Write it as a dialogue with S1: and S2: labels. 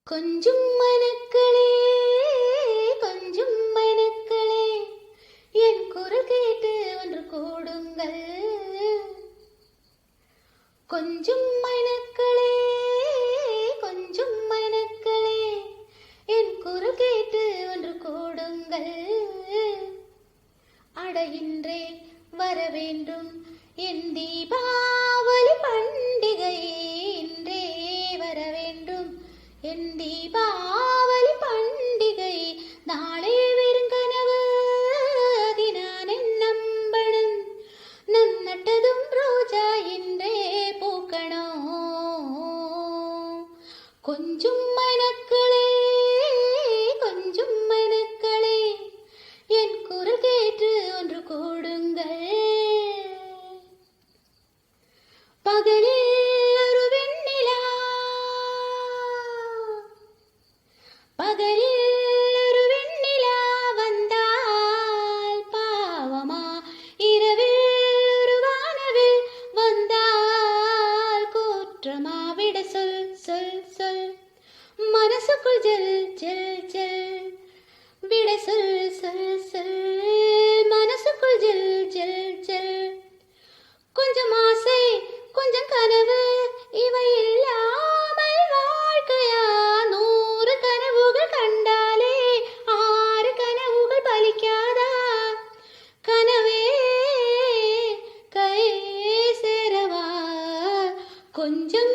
S1: கொஞ்சம் மனக்களே கொஞ்சம் மனக்களே என் குரல் கேட்டு ஒன்று கூடுங்கள். கொஞ்சம் மனக்களே கொஞ்சம் மனக்களே என் குரல் கேட்டு ஒன்று கூடுங்கள். அடையின்றே வர வேண்டும் என் தீபாவளி பண்டிகை இன்றே வர வேண்டும் என் தீபாவளி பண்டிகை. நாளே வெறுங்கனவு அதினான் என் நம்பணும் நன்னட்டதும் ரோஜா இன்றே பூக்கணும். கொஞ்சம் மனக்களே கொஞ்சம் மனக்களே என் குரல் கேட்டு ஒன்று கூடுங்கள். பகலில் ஒரு வெண்ணிலா பகலில் ஒரு வெண்ணிலா வந்தால் பாவமா, இரவில் ஒரு வானவில் வந்தால் கூற்றமா. விட சொல் சொல் சொல் மனசுக்குள் ஜெல் ஜெல் ஜெல். விட சொல் சொல் சொல் மனசுக்குள் ஜெல் ஜெல் ஜெல். கொஞ்சம் ஆசை கொஞ்சம் கனவு இவை இல்லாமல் வாழ்க்கையா? 100 கனவுகள் கண்டாலே 6 கனவுகள் பலிக்காதா? கனவே கை சேரவா கொஞ்சம்